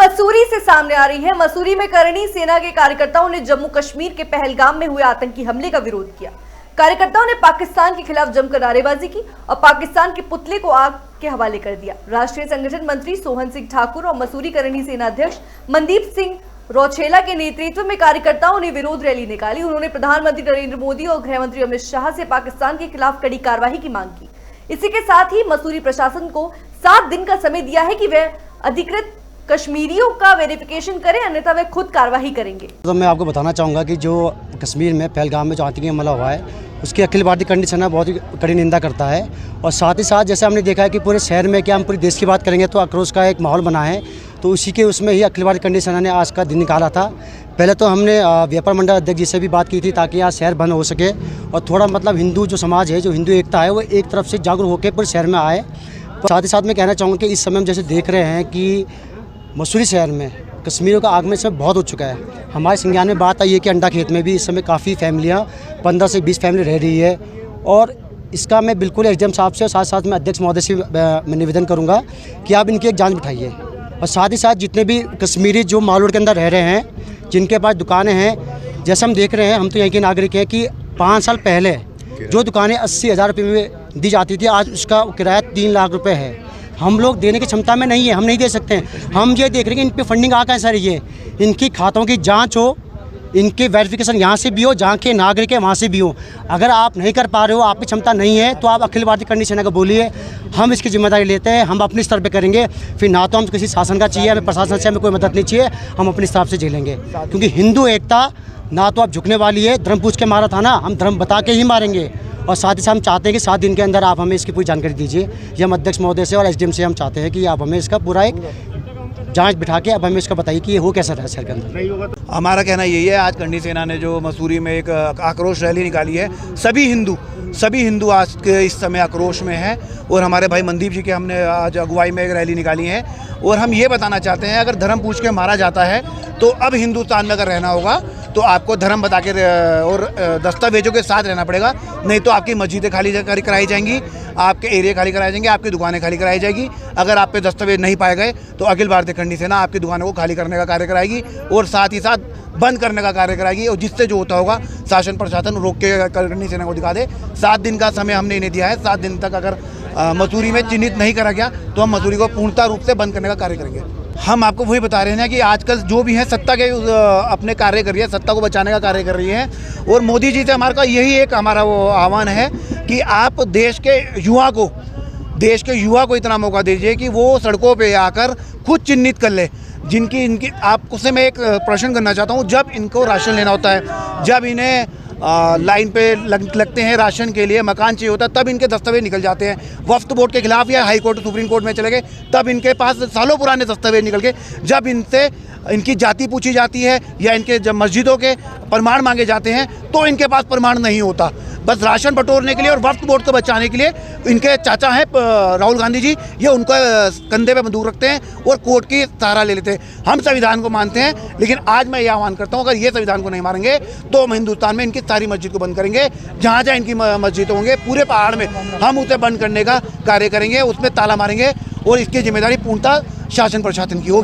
मसूरी से सामने आ रही है। मसूरी में करणी सेना के कार्यकर्ताओं ने जम्मू कश्मीर के पहलगाम में हुए आतंकी हमले का विरोध किया। कार्यकर्ताओं ने पाकिस्तान के खिलाफ जमकर नारेबाजी की और पाकिस्तान के पुतले को आग के हवाले कर दिया। राष्ट्रीय संगठन मंत्री सोहन सिंह ठाकुर और मसूरी करणी सेना अध्यक्ष मनदीप सिंह रौचेला के नेतृत्व में कार्यकर्ताओं ने विरोध रैली निकाली। उन्होंने प्रधानमंत्री नरेंद्र मोदी और गृह मंत्री अमित शाह से पाकिस्तान के खिलाफ कड़ी कार्रवाई की मांग की। इसी के साथ ही मसूरी प्रशासन को 7 दिन का समय दिया है कि वह अधिकृत कश्मीरियों का वेरिफिकेशन करें, अन्यथा वे खुद कार्रवाई करेंगे। तो मैं आपको बताना चाहूँगा कि जो कश्मीर में पहलगाम में जो आतंकी हमला हुआ है उसकी अखिल भारतीय करणी सेना बहुत ही कड़ी निंदा करता है। और साथ ही साथ जैसे हमने देखा है कि पूरे शहर में, क्या हम पूरे देश की बात करेंगे तो आक्रोश का एक माहौल बना है, तो उसी के उसमें ही अखिल भारतीय करणी सेना ने आज का दिन निकाला था। पहले तो हमने व्यापार मंडल अध्यक्ष जी से भी बात की थी ताकि आज शहर बंद हो सके और थोड़ा मतलब हिंदू जो समाज है, जो हिंदू एकता है, वो एक तरफ से जागरूक होकर पूरे शहर में आए। साथ ही साथ मैं कहना चाहूँगा कि इस समय हम जैसे देख रहे हैं कि मसूरी शहर में कश्मीरियों का आगमन समय बहुत हो चुका है। हमारे संज्ञान में बात आई है कि अंडा खेत में भी इस समय काफ़ी फैमिलियाँ 15 से 20 फैमिली रह रही है और इसका मैं बिल्कुल एसडीएम साहब से और साथ साथ मैं अध्यक्ष महोदय से मैं निवेदन करूँगा कि आप इनकी एक जांच बिठाइए। और साथ ही साथ जितने भी कश्मीरी जो माल रोड के अंदर रह रहे हैं, जिनके पास दुकानें हैं, जैसे हम देख रहे हैं, हम तो यहाँ के नागरिक हैं कि 5 साल पहले जो दुकानें 80,000 रुपये में दी जाती थी, आज उसका किराया 3 लाख रुपये है। हम लोग देने की क्षमता में नहीं है, हम नहीं दे सकते हैं। हम ये देख रहे हैं कि इन पे फंडिंग आ कहाँ से रही है। इनकी खातों की जांच हो, इनके वेरिफिकेशन यहाँ से भी हो, जहाँ के नागरिक है वहाँ से भी हो। अगर आप नहीं कर पा रहे हो, आपकी क्षमता नहीं है, तो आप अखिल भारतीय करणी सेना को बोलिए, हम इसकी जिम्मेदारी लेते हैं, हम अपने स्तर पे करेंगे। फिर ना तो हम किसी शासन का चाहिए, हमें प्रशासन से हमें कोई मदद नहीं चाहिए, हम अपने हिसाब से झेलेंगे। क्योंकि हिंदू एकता ना तो आप झुकने वाली है, धर्म पूछ के मारा था ना, हम धर्म बता के ही मारेंगे। और साथ ही साथ हम चाहते हैं कि 7 दिन के अंदर आप हमें इसकी पूरी जानकारी दीजिए। ये हम अध्यक्ष महोदय से और एसडीएम से हम चाहते हैं कि आप हमें इसका पूरा एक जांच बिठा के अब हमें इसका बताइए कि ये हो कैसा रहा शहर के अंदर। हमारा कहना यही है, आज करणी सेना ने जो मसूरी में एक आक्रोश रैली निकाली है, सभी हिंदू आज के इस समय आक्रोश में हैं। और हमारे भाई मनदीप जी के हमने आज अगुवाई में एक रैली निकाली है और हम ये बताना चाहते हैं, अगर धर्म पूछ के मारा जाता है तो अब हिंदुस्तान में अगर रहना होगा तो आपको धर्म बता के और दस्तावेजों के साथ रहना पड़ेगा, नहीं तो आपकी मस्जिदें खाली कराई जाएंगी, आपके एरिया खाली कराए जाएंगे, आपकी दुकानें खाली कराई जाएगी। अगर आप पे दस्तावेज नहीं पाए गए तो अखिल भारतीय करणी सेना आपकी दुकानों को खाली करने का कार्य कराएगी और साथ ही साथ बंद करने का कार्य कराएगी। और जिससे जो होता होगा शासन प्रशासन रोक के करणी सेना को दिखा दे। 7 दिन का समय हमने इन्हें दिया है। 7 दिन तक अगर मसूरी में चिन्हित नहीं करा गया तो हम मसूरी को पूर्णतः रूप से बंद करने का कार्य करेंगे। हम आपको वही बता रहे हैं ना कि आजकल जो भी है सत्ता के अपने कार्य कर रही है, सत्ता को बचाने का कार्य कर रही है। और मोदी जी से हमारा यही एक हमारा वो आह्वान है कि आप देश के युवा को इतना मौका दीजिए कि वो सड़कों पे आकर खुद चिन्हित कर ले। इनकी आपसे मैं एक प्रश्न करना चाहता हूँ, जब इनको राशन लेना होता है, जब इन्हें लाइन पे लगते हैं राशन के लिए, मकान चाहिए होता है, तब इनके दस्तावेज निकल जाते हैं। वक्फ बोर्ड के खिलाफ या हाई कोर्ट सुप्रीम कोर्ट में चले गए, तब इनके पास सालों पुराने दस्तावेज निकल के, जब इनसे इनकी जाति पूछी जाती है या इनके जब मस्जिदों के प्रमाण मांगे जाते हैं तो इनके पास प्रमाण नहीं होता। बस राशन बटोरने के लिए और वक्फ बोर्ड को बचाने के लिए इनके चाचा हैं राहुल गांधी जी, ये उनको कंधे पे बंदूक रखते हैं और कोर्ट की सहारा ले लेते हैं। हम संविधान को मानते हैं, लेकिन आज मैं ये आह्वान करता हूँ, अगर ये संविधान को नहीं मारेंगे तो हम हिंदुस्तान में इनकी सारी मस्जिद को बंद करेंगे। जहाँ जहाँ इनकी मस्जिद होंगे पूरे पहाड़ में हम उसे बंद करने का कार्य करेंगे, उसमें ताला मारेंगे और इसकी जिम्मेदारी पूर्णतः शासन प्रशासन की होगी।